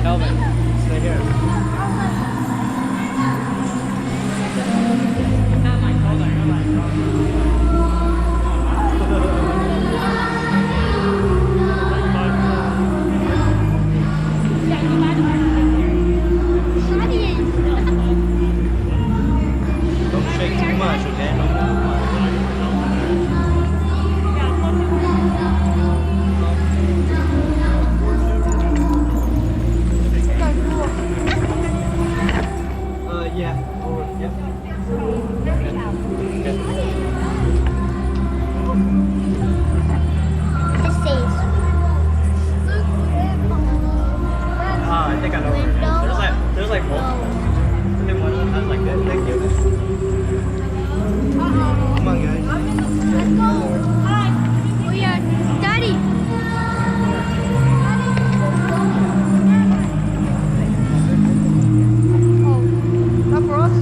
Kelvin, stay here. Don't shake too much, okay? Yeah. Yep. I think I know where it is. There's like multiple. I think one of them has like that. Thank you. Come on, guys. Let's go. Hi. We are Daddy. Oh, not for us.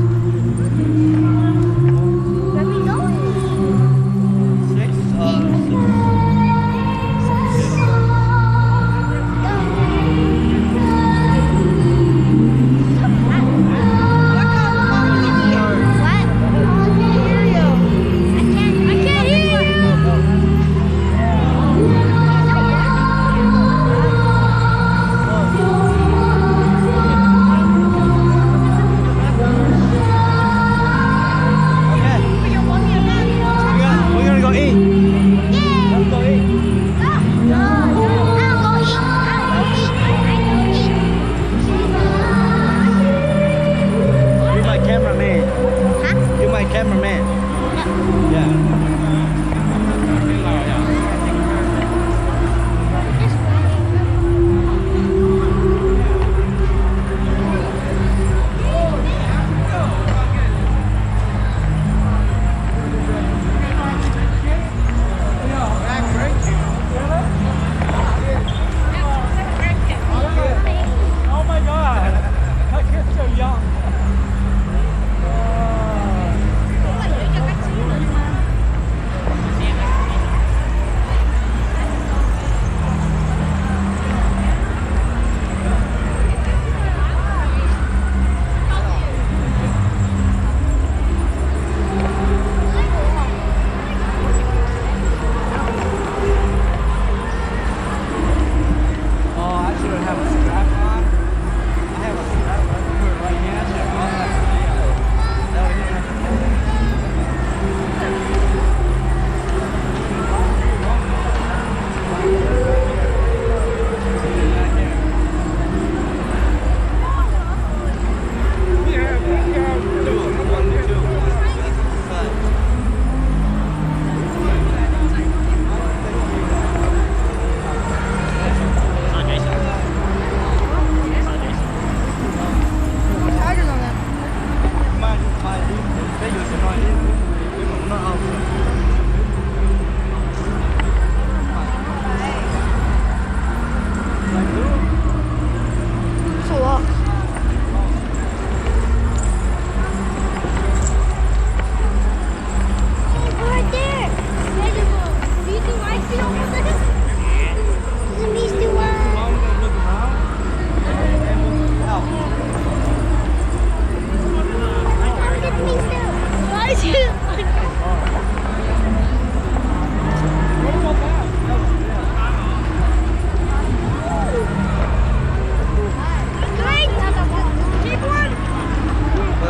Let me go. We're gonna go eat. Let's go eat. You're my cameraman. You're my cameraman. Yeah. Oh my God! That kid's so young. Oh, I should have a strap on. I have a strap on right here. I should have all that.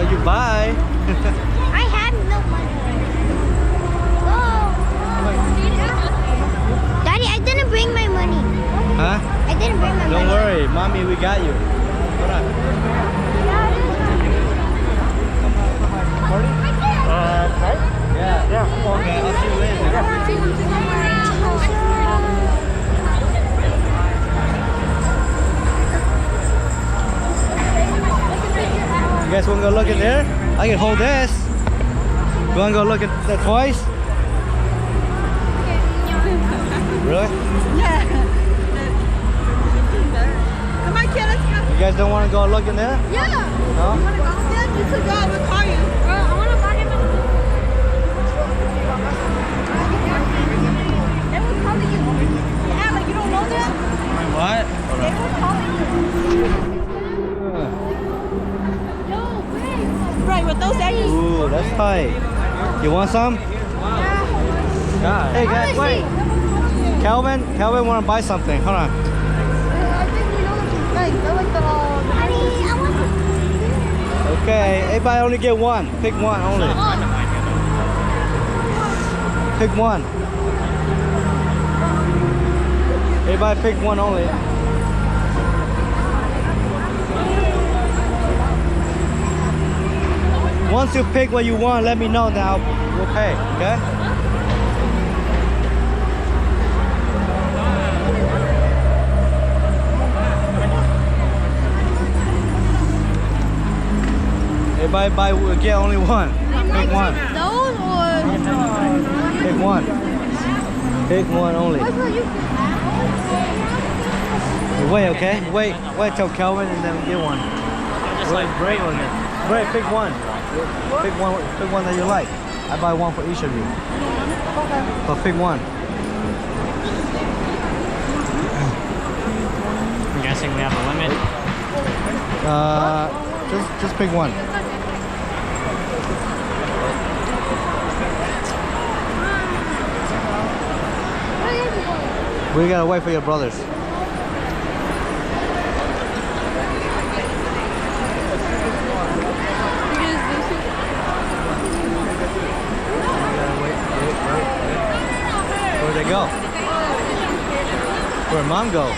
You buy. I have no money. Daddy, I didn't bring my money. Huh? I didn't bring my money. Don't worry, mommy, we got you. Hold on. Right? Yeah. Okay, I'll see you later. You guys want to go look in there? I can hold this. You want to go look at the toys? Really? Yeah. Come on, kid, let's go. You guys don't want to go look in there? Yeah. No? You want to go? Yeah, you could go. We'll call you. What? Right, with those eggs. Ooh, that's tight. You want some? God. Hey guys, wait. Calvin want to buy something. Hold on. I think we know what you like. I like the I want Okay, everybody only get one. Pick one only. Pick one. Everybody pick one only. Once you pick what you want, let me know now. We'll pay, okay? Everybody get only one. Pick one. those or Pick one. Pick one only. what's what you Wait, okay? Wait till Kelvin and then get one. Just like Bray on it. Bray, pick one. Pick one that you like. I buy one for each of you. But pick one. I'm guessing we have a limit. Just pick one. We gotta wait for your brothers. Where'd they go? Where'd mom go?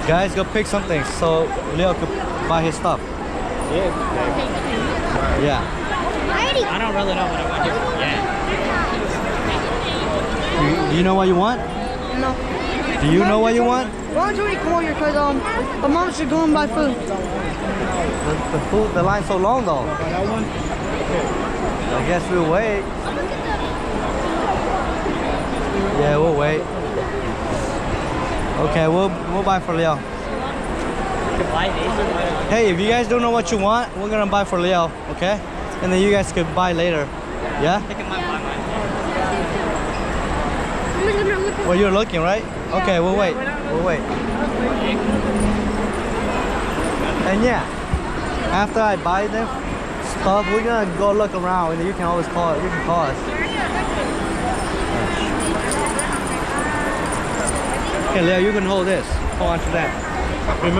Guys, go pick something so Leo could buy his stuff. Yeah. I don't really know what I want to do yet. You know what you want? No. Do you know what you want? Why don't you eat more here? Cause my mom should go and buy food. The food, the line's so long though. I guess we'll wait. Yeah, we'll wait. Okay, we'll buy for Leo. Hey, if you guys don't know what you want, we're gonna buy for Leo, okay? And then you guys could buy later. Yeah? Well, you're looking, right? Okay, we'll wait. We'll wait. And yeah, after I buy them stuff, we're gonna go look around, and you can always call. You can call us. Okay, Leo, you can hold this. Hold on to that. Remember.